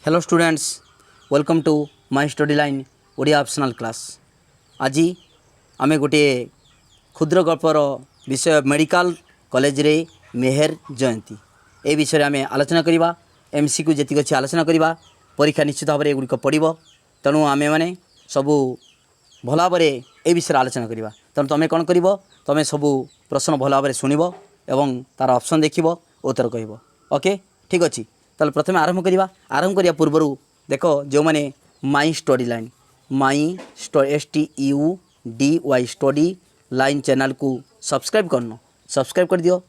Hello students, welcome to my study line Odia optional class. आज आमे गोटे क्षुद्र गल्पर विषय मेडिकल कॉलेज रे मेहर जयंती ए विषय आमे आलोचना करिबा। एमसीक्यू जेतिक अछि आलोचना करिबा। परीक्षा निश्चित भाव में एगुड़िक पड़ो, तेणु आमे माने सबू भल भाव ए विषय आलोचना करिबा। तेणु तुम कौन कर तुम सबू प्रश्न भल भाव शुणव एवं तार ऑप्शन देखिबो, उत्तर कहब। ओके, ठीक अच्छे। ताल प्रथम आरंभ करिबा। आरंभ करिया पूर्व देख जो मैंने my study line STUDY study line channel को सब्सक्राइब करन, सब्सक्राइब कर दियो।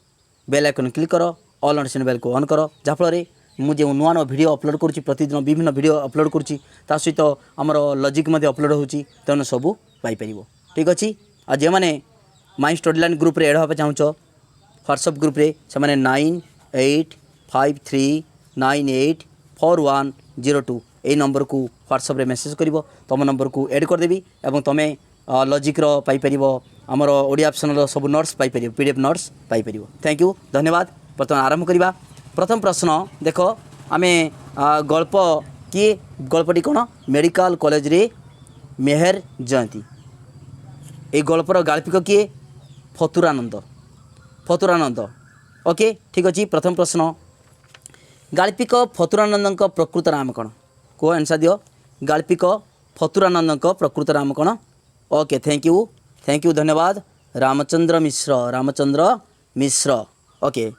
बेल आइकन क्लिक कर, ऑल नोटिफिकेशन बेल को ऑन कर, जहाँफल मुझे नुआ नुआ वीडियो अपलोड करुँची, प्रतिदिन विभिन्न वीडियो अपलोड करुँची, ता सहित आमर लॉजिक मध्य अपलोड होची, तेणु सबू पाइपर। ठीक अच्छे। आ जो मैंने माई स्टडी लाइन ग्रुप रे एड होगा चाहूँ व्हाट्सएप ग्रुप रे से 9853984102 यही नंबर को व्हाट्सएप रे मेसेज कर तुम नंबर को ऐड करदेवी और तुम्हें लॉजिक रो पाइपर आमर ओडिया ऑप्शनल सब notes Piper, PDF notes Piper. Thank you, धन्यवाद। बर्तमान आरंभ करिबा। प्रथम प्रश्न देख, आमे गल्प किए गल्पटी कौन? मेडिकल कॉलेज रे मेहर जयंती। ये गल्पर गाल्पिक किए? फतुरानंद। फतुरानंद। ओके, ठीक अच्छे। प्रथम प्रश्न, गाल्पिक फतुरानंद प्रकृत नाम कौन? कह आंसर दियो। गाल्पिक फतुरानंद प्रकृत नाम कौन? ओके, थैंक यू, धन्यवाद। रामचंद्र मिश्र। रामचंद्र मिश्र। ओके,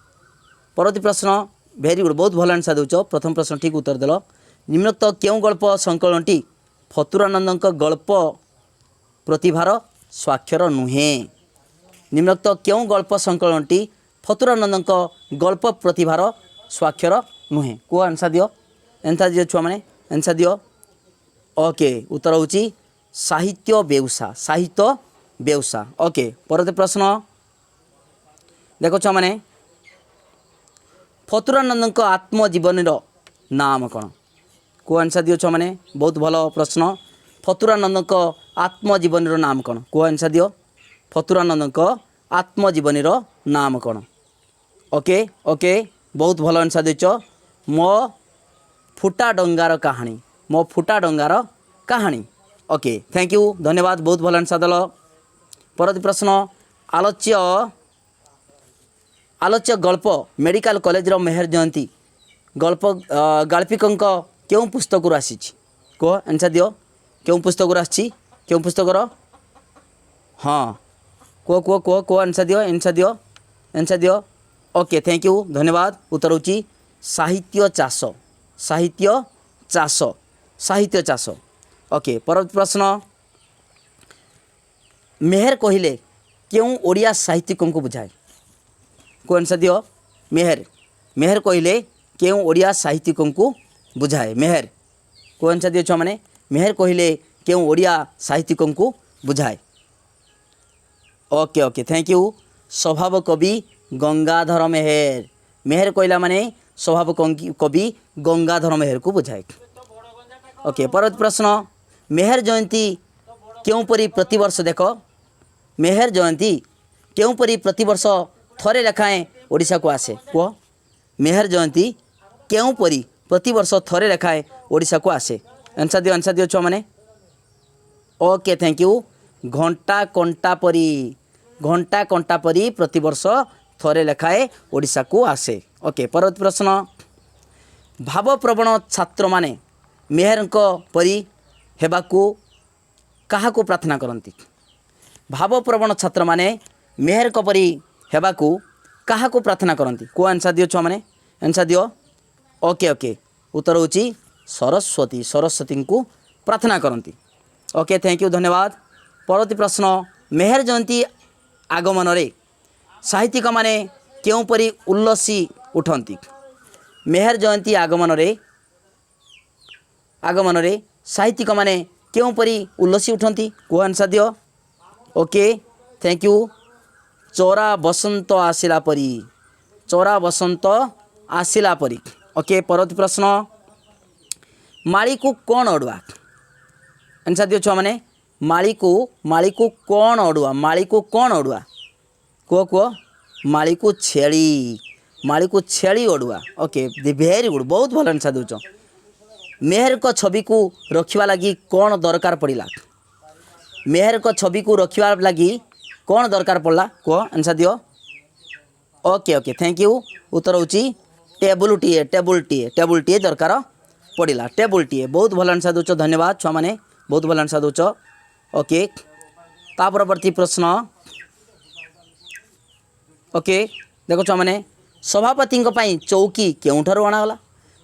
परवर्ती प्रश्न, भेरी गुड, बहुत भल आंसर दौच। प्रथम प्रश्न ठीक उत्तर देल। निम्नोक्त क्यों गल्प संकलनटी फतुरानंद गल्प प्रतिभार स्वाक्षर नुहे? निम्नोक्त क्यों गल्प संकलनटी फतुरानंद गल्प प्रतिभार स्वाक्षर नुहे? को आंसर दियो। आंसर दियो छुआ मैंने, आंसर दियो। ओके, उत्तर होची साहित्य बेउसा। साहित्य बेउसा। ओके, परवर्ती प्रश्न देखो छुआ मैंने, फतुरानंद आत्मजीवन नाम कौन? को आंसर दियो छुआ मैंने, बहुत भल प्रश्न। फतुरानंद आत्मजीवन नाम कौन? को आंसर दियो। फतुरानंद आत्मजीवन नाम कौन? ओके ओके, बहुत भल आंसर देच। मो फुटा डंगार कहानी। मो फुटा डंगार कहानी। ओके, थैंक यू, धन्यवाद, बहुत भल आंसर दल। परवर्ती प्रश्न, आलोच्य आलोच्य गल्प मेडिकल कॉलेज रो मेहर जयंती गल्प गाल्पिकंक क्यों पुस्तक आसी? कह आंसर दियो। क्यों पुस्तक आसी? क्यों पुस्तक? हाँ, को आंसर दियो। आंसर दियो। आंसर दियो। ओके, थैंक यू, धन्यवाद। उत्तर होची साहित्य चाष। साहित्य चाष। साहित्य चाष। ओके, परवर्ती प्रश्न, मेहर कहले क्यों ओडिया साहित्यिकों को बुझाए? को आंसर दियो। मेहर। मेहर कहले क्यों ओडिया साहित्यिकों को बुझाए? मेहर। को आंसर दियो छुआ मैंने, मेहर कहले क्यों ओडिया साहित्यिकों को बुझाए? Okay okay, thank you. स्वभाव कवि गंगाधर मेहर। मेहर कहला माने स्वभाव कवि गंगाधर मेहर को बुझाए। ओके, परवर्ती प्रश्न, मेहर जयंती क्यों परी प्रतिवर्ष देख, मेहर जयंती क्यों परी प्रतिवर्ष थरे लेखाएं ओडिशा को आसे? कह, मेहर जयंती क्यों परी प्रतिवर्ष थरे लेखाएं ओडिशा को आसे? आंसर दियो। आंसर दियो छुआ मैंने। Okay, thank you. घंटा कंटा परी। घंटा कंटा परी प्रतिवर्ष थरे लेखाए ओडिशा को आसे। ओके, परवर्ती प्रश्न, भावप्रवण छात्र माने मेहरंक परी हेबाकू काहाकू प्रार्थना करती? भावप्रवण छात्र माने मेहरंक परी हेबाकू काहाकू प्रार्थना करती? को आंसर दियो छुआ मैंने। आंसर दियो। ओके ओके, उत्तर होची सरस्वती। सरस्वती को प्रार्थना करती। ओके, थैंक यू, धन्यवाद। परवर्ती प्रश्न, मेहर जयंती आगमन रे साहित्यिक माने क्यों परी उल्लसी उठंती? मेहर जयंती आगमन रे साहित्यिक माने क्यों परी उल्लसी उठंती? को आंसर दियो। Okay, thank you. चोरा बसंत आसिला परी। चोरा बसंत आसिला परी। ओके, परवर्ती प्रश्न, माली को कौन अड़ुआ? आंसर दियो छुआ मैंने, माली को कौन अड़ुआ? माली को कौन अड़ुआ? कह माली को छेली। माली को छेली अड़ुआ। ओके, वेरी गुड, बहुत भल आंसर दौच। मेहर को छवि को रखिवा लगी कौन दरकार पड़िला मेहर को छवि को रखिवा लगी कौन दरकार पड़ला कह आंसर दियो ओके ओके थैंक यू उत्तर होची टेबुलटीए दरकार पड़िला टेबुलटीए बहुत भल आंसर दौच धन्यवाद छुआ मैंने बहुत भल आंसर दौच ओके ता परवर्ती प्रश्न ओके देखो छुआ मैंने सभापति चौकी केउठार अणागला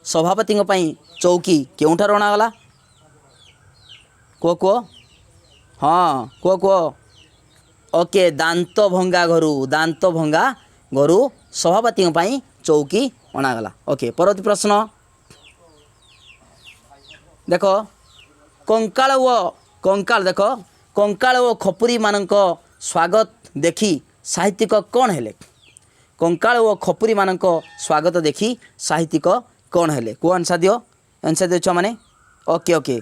सभापति चौकी केउठार अणागला कह हाँ कह ओके दांत भंगा घरू सभापति चौकी अणागला ओके परवर्ती प्रश्न देखो कंकाल ओ खपुरी मानक स्वागत देखी साहित्यिक कौन हेले कंकाल ओ खपुरी मानक स्वागत देखी साहित्यिक कौन हेले को आंसर दियो छुआ माने okay okay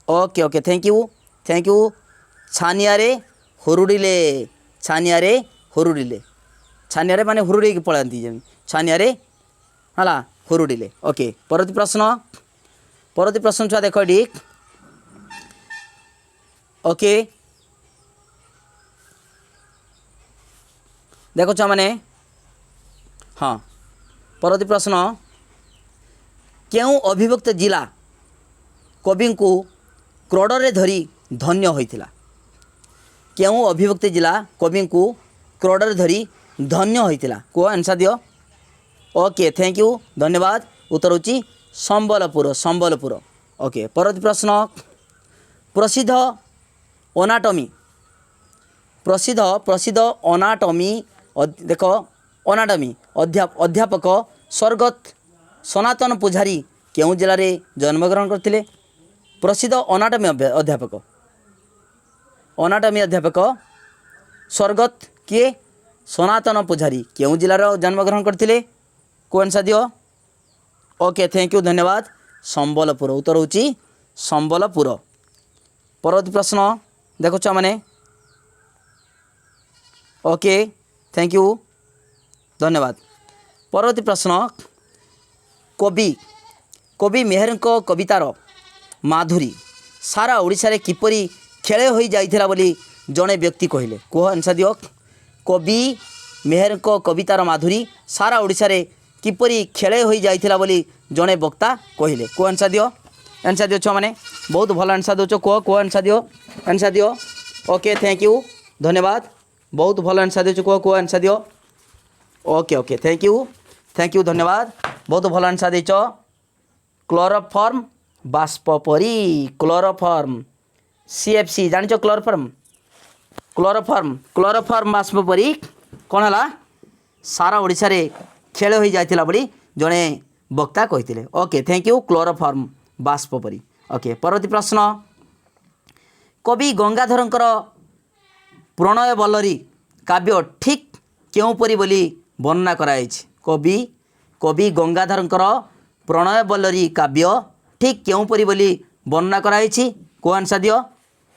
okay okay thank you छानियारे हुरुडिले छानियारे माने हुरुड़ी की पलांती छानियारे हला हुरुडिले ओके परवर्ती प्रश्न छुआ देख डी ओके देखो छुआ माने हाँ परवर्ती प्रश्न केउ अभिभक्त जिला कवि को क्रोडरे धरी धन्य होइथिला केउ अभिभक्त जिला कवि को क्रोडरे धरी धन्य होइथिला को आंसर दियो ओके थैंक यू धन्यवाद उत्तर होची संबलपुर ओके परवर्ती प्रश्न प्रसिद्ध अनाटमी देख अनाटमी अध्यापक स्वर्गत सनातन पूजारी केउ जिले में जन्मग्रहण करते प्रसिद्ध अनाटमी अध्यापक स्वर्गत किए सनातन पूजारी केउ जिले में जन्मग्रहण करते को आंसर दियो ओके थैंक यू धन्यवाद संबलपुर उत्तर होची संबलपुर परवर्ती प्रश्न देखो छुआ माने ओके थैंक यू धन्यवाद परवर्ती प्रश्न कवि मेहर कवितार माधुरी सारा ओडिशा रे किपरि खेले होई जाइथिला बोली जड़े व्यक्ति कहले कह आंसर दियो कवि मेहर कवितार माधुरी सारा ओडिशा रे किपरि खेले होई जाइथिला बोली जड़े वक्ता कहले को आंसर दियो छुआ माने बहुत भल आंसर दौच को आंसर दियो ओके थैंक यू धन्यवाद बहुत भल आंसर दौच को आंसर दियो ओके ओके थैंक यू धन्यवाद बहुत भल आंसर देच क्लोरोफॉर्म बाष्पपरी क्लोरोफॉर्म CFC जानिच क्लोरोफॉर्म बाष्पपरी कौन है सारा ओडिशा रे खेल हो जाइथिला बोली जड़े वक्ता कहते ओके थैंक यू क्लोरोफॉर्म बाष्पपरी ओके परवर्ती प्रश्न कवि गंगाधरंकर प्रणय बल्लरी काव्य ठीक केउपरी बोली वर्णना कराई कवि गंगाधरंकर प्रणय बल्लरी काव्य ठीक केउपरी बोली वर्णना कराई को आंसर दियो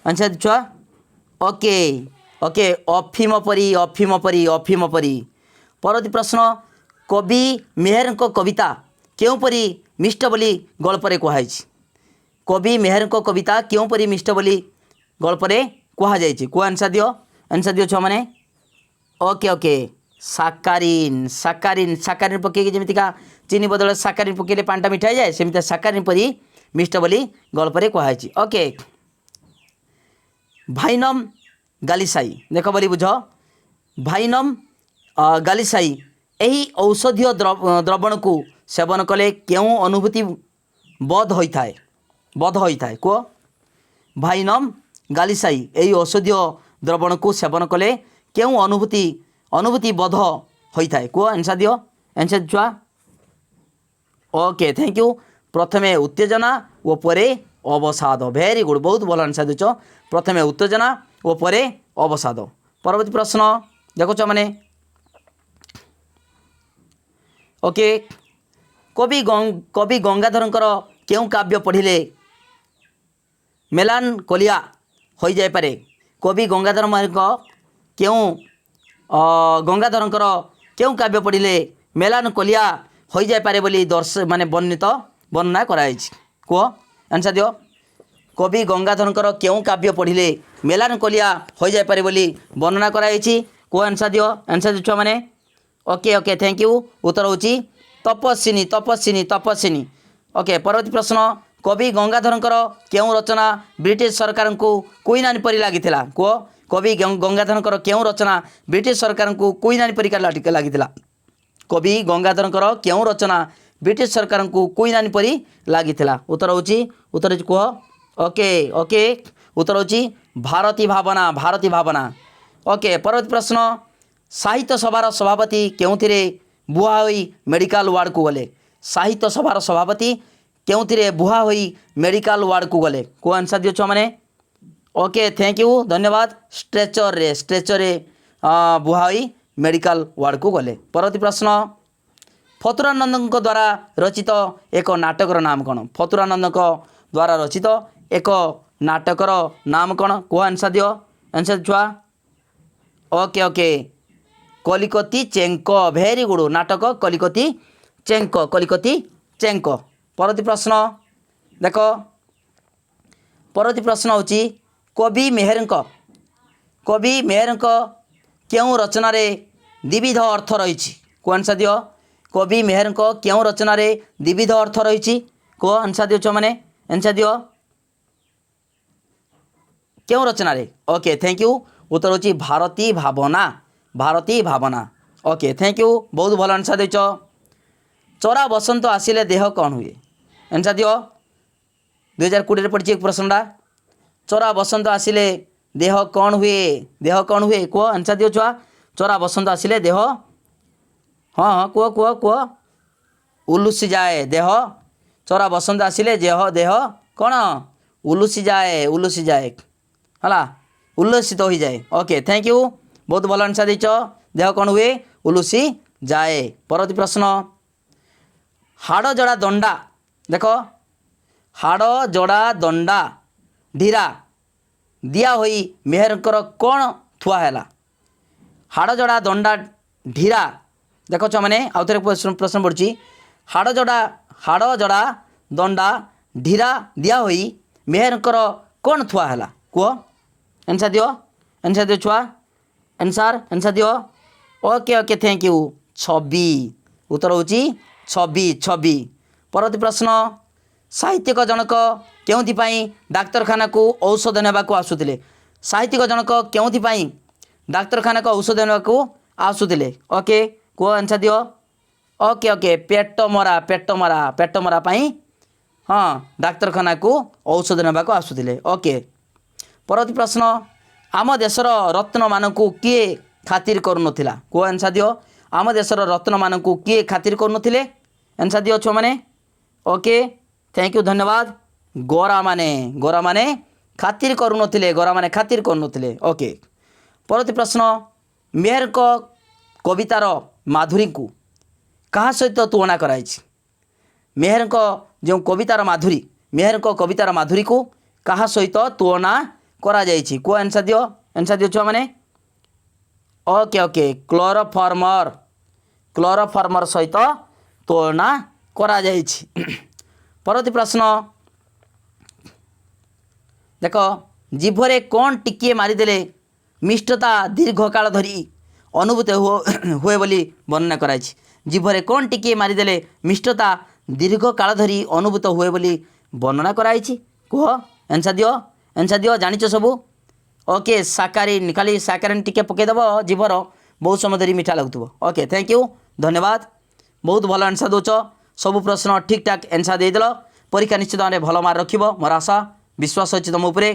आंसर छुआ ओके ओके अफिम परी परवर्ती प्रश्न कवि मेहर कविता केउपरी मिष्ट बोली गल्परे कहुई कवि मेहर कविता केउपरी मिष्ट बोली गल्परे कहुई को आंसर दियो छुआ माने ओके ओके साकारीन पकईकि जमीका चीनी बदल साकारीन पकईले पानीटा मिठा जाए सेमती साकारीन परी मिष्ट बोली गल्परे कहुई ओके भाइनम गालिसाई देख बोली बुझ भाइनम गालिसाई यही औषधीय द्रवण को सेवन कले केउ अनुभूति बोध होता है को भाइनम गालिसाई यही औषधीय द्रवण को सेवन कले केउ अनुभूति बोध होता है को आंसर दियो आंसर छुआ ओके थैंक यू प्रथमे उत्तेजना ओ परे अवसाद वेरी गुड बहुत भल आंसर देच प्रथमे उत्तेजना ओ परे अवसाद परवर्ती प्रश्न देखो माने ओके कवि गंगाधरंकर केउ काव्य पढ़िले मेलानकोलिया हो जाए पारे कवि गंगाधरंकर केउ काव्य पढ़िले मेलानकोलिया हो जाए पारे बोली माने वर्णित ବର୍ଣ୍ଣନା କରାଯାଇଛି। କୁହ ଆନ୍ସର୍ ଦିଅ। କବି ଗଙ୍ଗାଧରଙ୍କର କେଉଁ କାବ୍ୟ ପଢ଼ିଲେ ମେଲାନକୋଲିଆ ହୋଇଯାଇପାରେ ବୋଲି ବର୍ଣ୍ଣନା କରାଯାଇଛି। କୁହ ଆନ୍ସର୍ ଦିଅ। ଆନ୍ସର୍ ଦିଅ ଛୁଆମାନେ। Okay okay thank you. ଉତ୍ତର ହେଉଛି ତପସ୍ୱିନୀ ତପସ୍ୱିନୀ ତପସ୍ୱିନୀ। ଓକେ ପରବର୍ତ୍ତୀ ପ୍ରଶ୍ନ। କବି ଗଙ୍ଗାଧରଙ୍କର କେଉଁ ରଚନା ବ୍ରିଟିଶ ସରକାରଙ୍କୁ କୁଇନ୍ ଆଣି ପରି ଲାଗିଥିଲା? କୁହ କବି ଗଙ୍ଗାଧରଙ୍କର କେଉଁ ରଚନା ବ୍ରିଟିଶ ସରକାରଙ୍କୁ କୁଇନ୍ ଆଣି ପରି ଲାଗିଥିଲା? କବି ଗଙ୍ଗାଧରଙ୍କର କେଉଁ ରଚନା ବ୍ରିଟିଶ ସରକାରଙ୍କୁ କୁଇନ୍ ଆଣି ପରି ଲାଗିଥିଲା? ଉତ୍ତର ହେଉଛି କୁହ। ଓକେ ଓକେ ଉତ୍ତର ହେଉଛି ଭାରତୀ ଭାବନା ଭାରତୀ ଭାବନା। ଓକେ ପରବର୍ତ୍ତୀ ପ୍ରଶ୍ନ। ସାହିତ୍ୟ ସଭାର ସଭାପତି କେଉଁଥିରେ ବୁହା ହୋଇ ମେଡ଼ିକାଲ ୱାର୍ଡ଼କୁ ଗଲେ? ସାହିତ୍ୟ ସଭାର ସଭାପତି କେଉଁଥିରେ ବୁହା ହୋଇ ମେଡ଼ିକାଲ ୱାର୍ଡ଼କୁ ଗଲେ? କେଉଁ ଆନ୍ସର୍ ଦିଅ ଛୁଆମାନେ। ଓକେ ଥ୍ୟାଙ୍କ ୟୁ ଧନ୍ୟବାଦ। ଷ୍ଟ୍ରେଚରରେ ବୁହା ହୋଇ ମେଡ଼ିକାଲ ୱାର୍ଡ଼କୁ ଗଲେ। ପରବର୍ତ୍ତୀ ପ୍ରଶ୍ନ। ଫତୁରାନନ୍ଦଙ୍କ ଦ୍ୱାରା ରଚିତ ଏକ ନାଟକର ନାମ କ'ଣ? ଫତୁରାନନ୍ଦଙ୍କ ଦ୍ୱାରା ରଚିତ ଏକ ନାଟକର ନାମ କ'ଣ? କୁହ ଆନ୍ସର୍ ଦିଅ। ଆନ୍ସର୍ ଛୁଆ। ଓକେ ଓକେ କଲିକତି ଚେଙ୍କ। ଭେରି ଗୁଡ଼ ନାଟକ କଲିକତି ଚେଙ୍କ। ପରବର୍ତ୍ତୀ ପ୍ରଶ୍ନ ଦେଖ। ପରବର୍ତ୍ତୀ ପ୍ରଶ୍ନ ହେଉଛି କବି ମେହେରଙ୍କ କେଉଁ ରଚନାରେ ଦ୍ୱିବିଧ ଅର୍ଥ ରହିଛି? କୁହ ଆନ୍ସର୍ ଦିଅ। କବି ମେହେରଙ୍କ କେଉଁ ରଚନାରେ ଦ୍ୱିବିଧ ଅର୍ଥ ରହିଛି? କୁହ ଆନ୍ସର୍ ଦିଅ ଛୁଆମାନେ। ଆନ୍ସର୍ ଦିଅ। କେଉଁ ରଚନାରେ? Okay thank you. ଉତ୍ତର ହେଉଛି Bharati Bhabana. Okay thank you ବହୁତ ଭଲ ଆନ୍ସର୍ ଦେଇଛ। ଚରା ବସନ୍ତ ଆସିଲେ ଦେହ କ'ଣ ହୁଏ? ଆନ୍ସର୍ ଦିଅ। 2020ରେ ପଡ଼ିଛି ପ୍ରଶ୍ନଟା। ଚରା ବସନ୍ତ ଆସିଲେ ଦେହ କ'ଣ ହୁଏ? କୁହ ଆନ୍ସର୍ ଦିଅ ଛୁଆ। ଚରା ବସନ୍ତ ଆସିଲେ ଦେହ ହଁ କୁହ ଉଲୁସି ଯାଏ ଦେହ। ଚରା ବସନ୍ତ ଆସିଲେ ଦେହ କ'ଣ ଉଲୁସି ଯାଏ ହେଲା ଉଲ୍ଲସିତ ହୋଇଯାଏ। ଓକେ ଥ୍ୟାଙ୍କ ୟୁ ବହୁତ ଭଲ ଆନ୍ସର୍ ଦେଇଛ। ଦେହ କ'ଣ ହୁଏ? ଉଲୁସି ଯାଏ। ପରବର୍ତ୍ତୀ ପ୍ରଶ୍ନ। ହାଡ଼ଜଡ଼ା ଦଣ୍ଡା ଦେଖ। ହାଡ଼ଜଡ଼ା ଦଣ୍ଡା ଢିରା ଦିଆ ହୋଇ ମେହେରଙ୍କର କ'ଣ ଥୁଆ ହେଲା? ହାଡ଼ଜଡ଼ା ଦଣ୍ଡା ଢିରା ଦେଖ ଛୁଆମାନେ ଆଉ ଥରେ ପ୍ରଶ୍ନ ପଡ଼ୁଛି। ହାଡ଼ଜଡ଼ା ଦଣ୍ଡା ଢିରା ଦିଆ ହୋଇ ମେହେରଙ୍କର କ'ଣ ଥୁଆ ହେଲା? କୁହ ଆନ୍ସର୍ ଦିଅ। ଆନ୍ସର୍ ଦିଅ ଛୁଆ। ଆନ୍ସର୍ ଦିଅ। Okay thank you. ଛବି। ଉତ୍ତର ହେଉଛି ଛବି। ପରବର୍ତ୍ତୀ ପ୍ରଶ୍ନ। ସାହିତ୍ୟିକ ଜଣକ କେଉଁଥିପାଇଁ ଡାକ୍ତରଖାନାକୁ ଔଷଧ ନେବାକୁ ଆସୁଥିଲେ? ସାହିତ୍ୟିକ ଜଣକ କେଉଁଥିପାଇଁ ଡାକ୍ତରଖାନାକୁ ଔଷଧ ନେବାକୁ ଆସୁଥିଲେ? ଓକେ କୁହ ଆନ୍ସର୍ ଦିଅ। ଓକେ ପେଟ ମରା ପାଇଁ ହଁ ଡାକ୍ତରଖାନାକୁ ଔଷଧ ନେବାକୁ ଆସୁଥିଲେ। ଓକେ ପରବର୍ତ୍ତୀ ପ୍ରଶ୍ନ। ଆମ ଦେଶର ରତ୍ନମାନଙ୍କୁ କିଏ ଖାତିର କରୁନଥିଲା? କୁହ ଆନ୍ସର୍ ଦିଅ। ଆମ ଦେଶର ରତ୍ନମାନଙ୍କୁ କିଏ ଖାତିର କରୁନଥିଲେ? ଆନ୍ସର୍ ଦିଅ ଛୁଆମାନେ। ଓକେ ଥ୍ୟାଙ୍କ ୟୁ ଧନ୍ୟବାଦ। ଗୋରାମାନେ ଖାତିର କରୁନଥିଲେ। ଓକେ ପରବର୍ତ୍ତୀ ପ୍ରଶ୍ନ। ମେହେରଙ୍କ କବିତାର ମାଧୁରୀକୁ କାହା ସହିତ ତୁଳନା କରାଯାଇଛି? ମେହେରଙ୍କ ଯେଉଁ କବିତାର ମାଧୁରୀକୁ କାହା ସହିତ ତୁଳନା କରାଯାଇଛି? କୁହ ଆନ୍ସର୍ ଦିଅ। ଆନ୍ସର୍ ଦିଅ ଛୁଆମାନେ। ଓକେ କ୍ଲୋରୋଫର୍ମର ସହିତ ତୁଳନା କରାଯାଇଛି। ପରବର୍ତ୍ତୀ ପ୍ରଶ୍ନ ଦେଖ। ଜିଭରେ କ'ଣ ଟିକିଏ ମାରିଦେଲେ ମିଷ୍ଟତା ଦୀର୍ଘକାଳ ଧରି ଅନୁଭୂତ ହୁଏ ବୋଲି ବର୍ଣ୍ଣନା କରାଯାଇଛି? ଜିଭରେ କ'ଣ ଟିକିଏ ମାରିଦେଲେ ମିଷ୍ଟତା ଦୀର୍ଘକାଳ ଧରି ଅନୁଭୂତ ହୁଏ ବୋଲି ବର୍ଣ୍ଣନା କରାଯାଇଛି? କୁହ ଆନ୍ସର୍ ଦିଅ। ଜାଣିଛ ସବୁ। ଓକେ ଖାଲି ସାକାରିନ୍ ଟିକେ ପକାଇଦେବ ଜିଭର ବହୁତ ସମୟ ଧରି ମିଠା ଲାଗୁଥିବ। ଓକେ ଥ୍ୟାଙ୍କ ୟୁ ଧନ୍ୟବାଦ। ବହୁତ ଭଲ ଆନ୍ସର୍ ଦେଉଛ। ସବୁ ପ୍ରଶ୍ନ ଠିକ୍ ଠାକ୍ ଆନ୍ସର୍ ଦେଇଦେଲ। ପରୀକ୍ଷା ନିଶ୍ଚିତ ଭାବରେ ଭଲ ମାର୍କ ରଖିବ ମୋର ଆଶା ବିଶ୍ୱାସ ଅଛି ତୁମ ଉପରେ।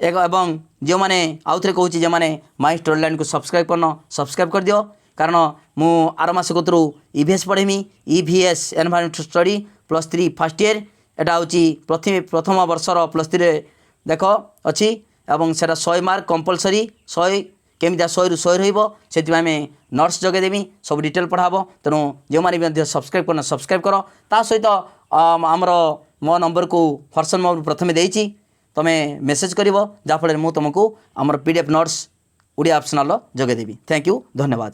ଏବଂ ଯେଉଁମାନେ ଆଉ ଥରେ କହୁଛି ଯେଉଁମାନେ ମାଇ ଷ୍ଟଡି ଲାଇନ୍କୁ ସବସ୍କ୍ରାଇବ୍ କରିଦିଅ। କାରଣ ମୁଁ ଆର ମାସ କତରୁ EVS ପଢ଼େଇମି। EVS environment study +3 first year. ଏଟା ହେଉଛି ପ୍ରଥମ ବର୍ଷର +3ରେ ଦେଖ ଅଛି ଏବଂ ସେଟା 100 ମାର୍କ କମ୍ପଲସରି। 100 କେମିତିଆ 100ରୁ 100 ରହିବ ସେଥିପାଇଁ ଆମେ ନୋଟ୍ସ ଯୋଗାଇଦେବି। ସବୁ ଡିଟେଲ୍ ପଢ଼ା ହେବ। ତେଣୁ ଯେଉଁମାନେ ମଧ୍ୟ ସବସ୍କ୍ରାଇବ୍ କର। ତା ସହିତ ଆମର ମୋ ନମ୍ବରକୁ ହ୍ୱାଟ୍ସଆପ୍ ନମ୍ବର ପ୍ରଥମେ ଦେଇଛି। ତୁମେ ମେସେଜ୍ କରିବ ଯାହାଫଳରେ ମୁଁ ତୁମକୁ ଆମର PDF ନୋଟ୍ସ ଓଡ଼ିଆ ଅପସନାଲ୍ ଯୋଗାଇଦେବି। ଥ୍ୟାଙ୍କ ୟୁ ଧନ୍ୟବାଦ।